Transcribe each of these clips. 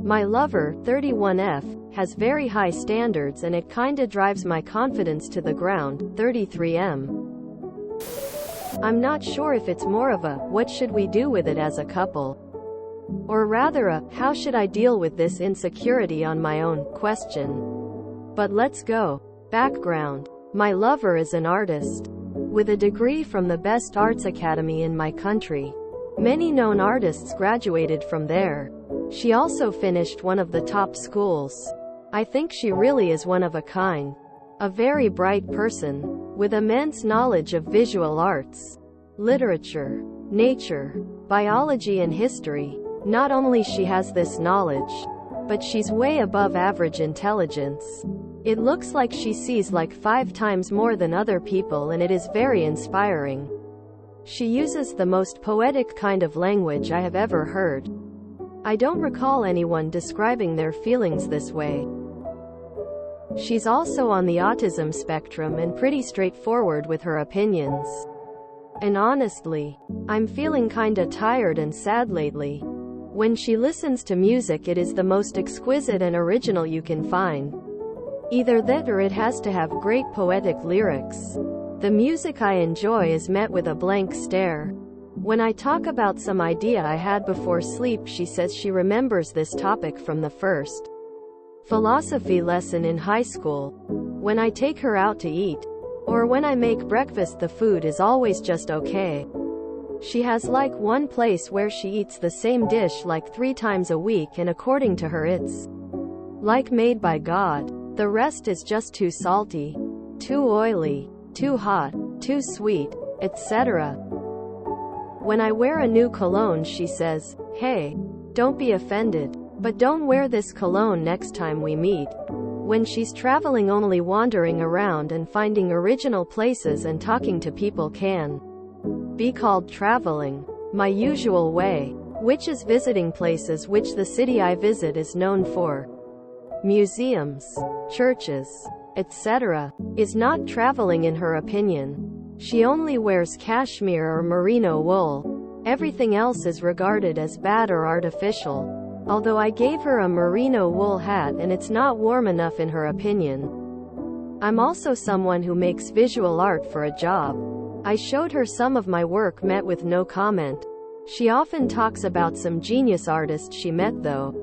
My lover, 31F, has very high standards and it kinda drives my confidence to the ground, 33M. I'm not sure if it's more of a, what should we do with it as a couple? Or rather a, how should I deal with this insecurity on my own, question. But let's go. Background. My lover is an artist. With a degree from the best arts academy in my country. Many known artists graduated from there. She also finished one of the top schools. I think she really is one of a kind. A very bright person, with immense knowledge of visual arts, literature, nature, biology and history. Not only she has this knowledge, but she's way above average intelligence. It looks like she sees like 5 times more than other people and it is very inspiring. She uses the most poetic kind of language I have ever heard. I don't recall anyone describing their feelings this way. She's also on the autism spectrum and pretty straightforward with her opinions. And honestly, I'm feeling kinda tired and sad lately. When she listens to music, it is the most exquisite and original you can find. Either that or it has to have great poetic lyrics. The music I enjoy is met with a blank stare. When I talk about some idea I had before sleep, she says she remembers this topic from the first philosophy lesson in high school. When I take her out to eat, or when I make breakfast, the food is always just okay. She has like one place where she eats the same dish like 3 times a week, and according to her it's like made by God. The rest is just too salty, too oily, too hot, too sweet, etc. When I wear a new cologne, she says, "Hey, don't be offended, but don't wear this cologne next time we meet." When she's traveling, only wandering around and finding original places and talking to people can be called traveling. My usual way, which is visiting places which the city I visit is known for, museums, churches, etc., is not traveling in her opinion. She only wears cashmere or merino wool. Everything else is regarded as bad or artificial. Although I gave her a merino wool hat and it's not warm enough in her opinion. I'm also someone who makes visual art for a job. I showed her some of my work, met with no comment. She often talks about some genius artist she met though.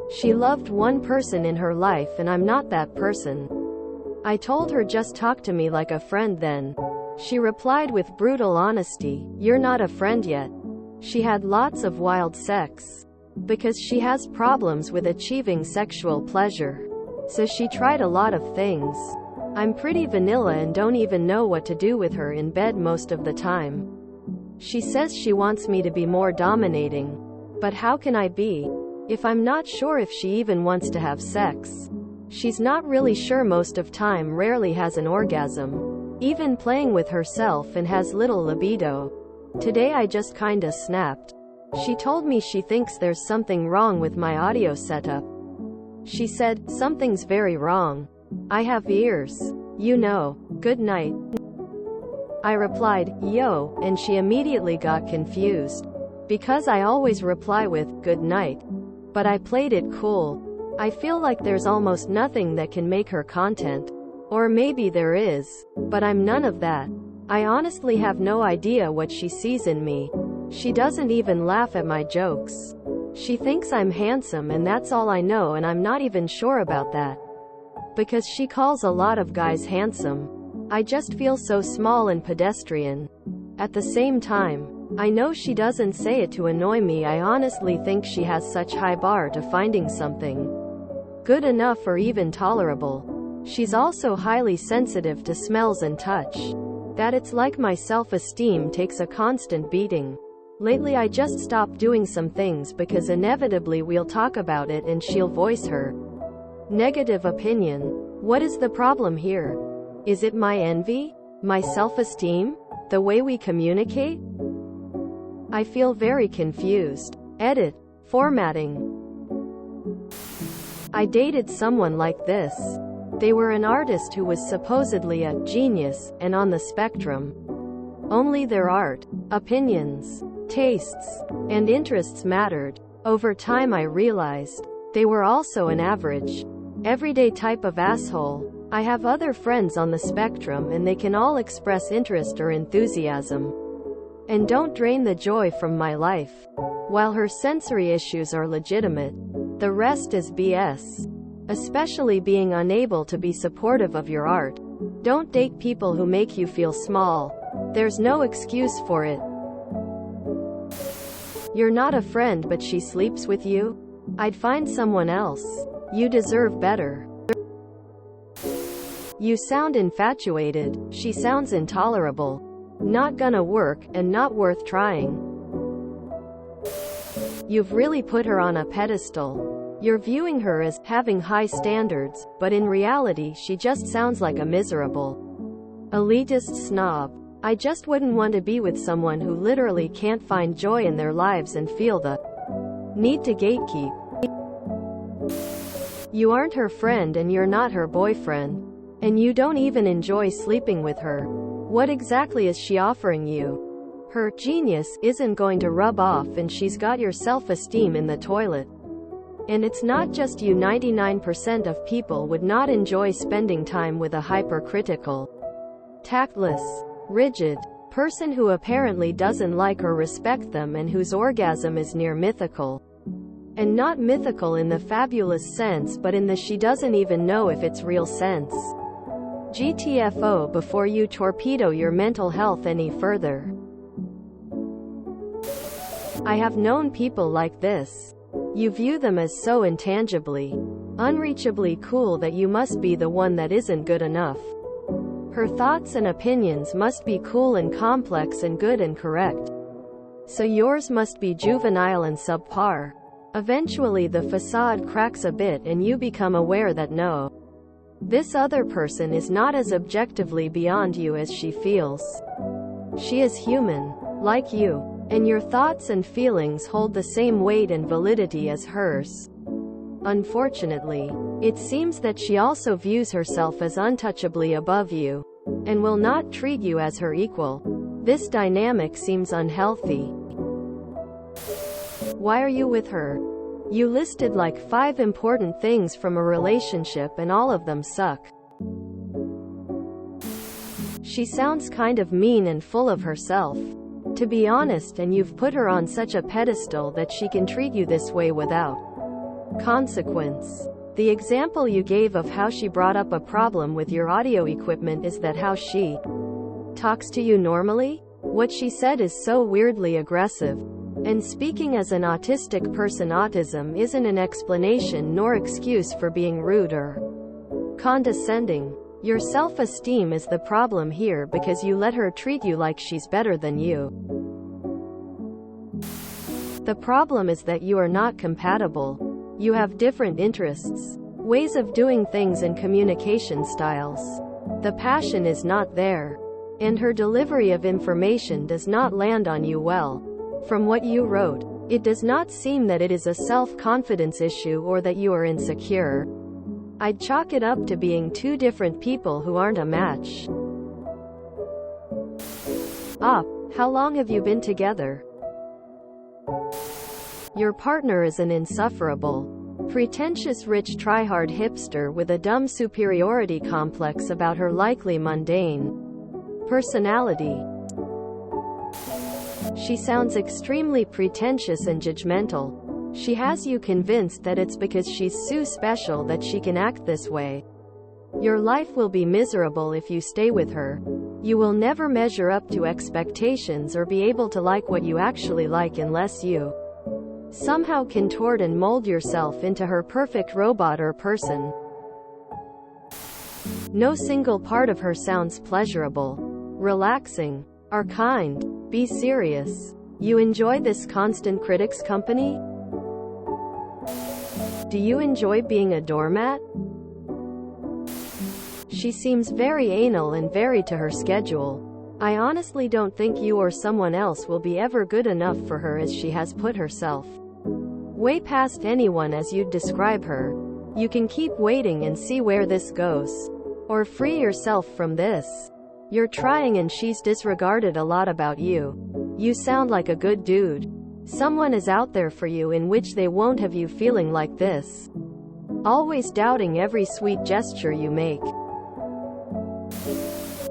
She loved one person in her life and I'm not that person. I told her just talk to me like a friend then. She replied with brutal honesty, "You're not a friend yet." She had lots of wild sex. Because she has problems with achieving sexual pleasure. So she tried a lot of things. I'm pretty vanilla and don't even know what to do with her in bed most of the time. She says she wants me to be more dominating. But how can I be, if I'm not sure if she even wants to have sex? She's not really sure most of time, rarely has an orgasm. Even playing with herself, and has little libido. Today I just kinda snapped. She told me she thinks there's something wrong with my audio setup. She said, "Something's very wrong. I have ears. You know. Good night." I replied, "Yo," and she immediately got confused. Because I always reply with, "Good night." But I played it cool. I feel like there's almost nothing that can make her content. Or maybe there is. But I'm none of that. I honestly have no idea what she sees in me. She doesn't even laugh at my jokes. She thinks I'm handsome and that's all I know, and I'm not even sure about that. Because she calls a lot of guys handsome. I just feel so small and pedestrian. At the same time, I know she doesn't say it to annoy me. I honestly think she has such high bar to finding something good enough or even tolerable. She's also highly sensitive to smells and touch. That it's like my self-esteem takes a constant beating. Lately I just stopped doing some things because inevitably we'll talk about it and she'll voice her negative opinion. What is the problem here? Is it my envy? My self-esteem? The way we communicate? I feel very confused. Edit. Formatting. I dated someone like this. They were an artist who was supposedly a genius, and on the spectrum. Only their art, opinions, tastes, and interests mattered. Over time I realized they were also an average, everyday type of asshole. I have other friends on the spectrum and they can all express interest or enthusiasm and don't drain the joy from my life. While her sensory issues are legitimate, the rest is BS. Especially being unable to be supportive of your art. Don't date people who make you feel small. There's no excuse for it. You're not a friend but she sleeps with you? I'd find someone else. You deserve better. You sound infatuated. She sounds intolerable. Not gonna work, and not worth trying. You've really put her on a pedestal. You're viewing her as having high standards, but in reality she just sounds like a miserable, elitist snob. I just wouldn't want to be with someone who literally can't find joy in their lives and feel the need to gatekeep. You aren't her friend and you're not her boyfriend. And you don't even enjoy sleeping with her. What exactly is she offering you? Her genius isn't going to rub off and she's got your self-esteem in the toilet. And it's not just you. 99% of people would not enjoy spending time with a hypercritical, tactless, rigid person who apparently doesn't like or respect them and whose orgasm is near mythical. And not mythical in the fabulous sense but in the she doesn't even know if it's real sense. GTFO before you torpedo your mental health any further. I have known people like this. You view them as so intangibly, unreachably cool that you must be the one that isn't good enough. Her thoughts and opinions must be cool and complex and good and correct. So yours must be juvenile and subpar. Eventually the facade cracks a bit and you become aware that no, this other person is not as objectively beyond you as she feels. She is human, like you, and your thoughts and feelings hold the same weight and validity as hers. Unfortunately, it seems that she also views herself as untouchably above you, and will not treat you as her equal. This dynamic seems unhealthy. Why are you with her? You listed like 5 important things from a relationship and all of them suck. She sounds kind of mean and full of herself, to be honest, and you've put her on such a pedestal that she can treat you this way without consequence. The example you gave of how she brought up a problem with your audio equipment, is that how she talks to you normally? What she said is so weirdly aggressive. And speaking as an autistic person, autism isn't an explanation nor excuse for being rude or condescending. Your self-esteem is the problem here because you let her treat you like she's better than you. The problem is that you are not compatible. You have different interests, ways of doing things and communication styles. The passion is not there. And her delivery of information does not land on you well. From what you wrote, it does not seem that it is a self-confidence issue or that you are insecure. I'd chalk it up to being 2 different people who aren't a match. How long have you been together? Your partner is an insufferable, pretentious rich try-hard hipster with a dumb superiority complex about her likely mundane personality. She sounds extremely pretentious and judgmental. She has you convinced that it's because she's so special that she can act this way. Your life will be miserable if you stay with her. You will never measure up to expectations or be able to like what you actually like unless you somehow contort and mold yourself into her perfect robot or person. No single part of her sounds pleasurable, relaxing, or kind. Be serious. You enjoy this constant critic's company? Do you enjoy being a doormat? She seems very anal and very to her schedule. I honestly don't think you or someone else will be ever good enough for her, as she has put herself way past anyone as you'd describe her. You can keep waiting and see where this goes. Or free yourself from this. You're trying and she's disregarded a lot about you. You sound like a good dude. Someone is out there for you in which they won't have you feeling like this. Always doubting every sweet gesture you make.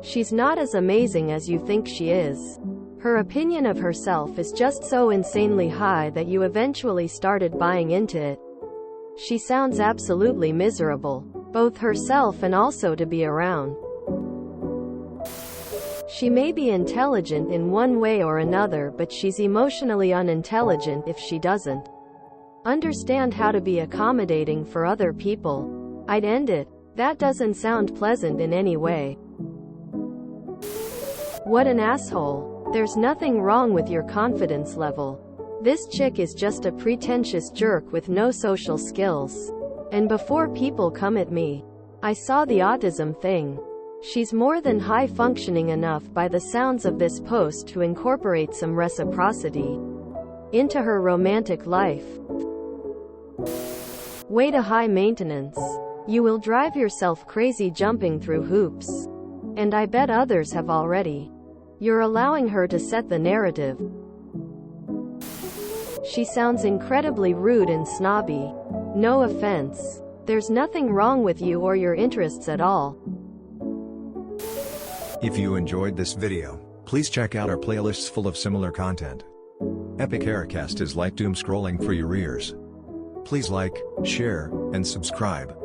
She's not as amazing as you think she is. Her opinion of herself is just so insanely high that you eventually started buying into it. She sounds absolutely miserable, both herself and also to be around. She may be intelligent in one way or another, but she's emotionally unintelligent if she doesn't understand how to be accommodating for other people. I'd end it. That doesn't sound pleasant in any way. What an asshole. There's nothing wrong with your confidence level. This chick is just a pretentious jerk with no social skills. And before people come at me, I saw the autism thing. She's more than high-functioning enough by the sounds of this post to incorporate some reciprocity into her romantic life. Way to high maintenance. You will drive yourself crazy jumping through hoops. And I bet others have already. You're allowing her to set the narrative. She sounds incredibly rude and snobby. No offense. There's nothing wrong with you or your interests at all. If you enjoyed this video, please check out our playlists full of similar content. Epic Haircast is like doom scrolling for your ears. Please like, share, and subscribe.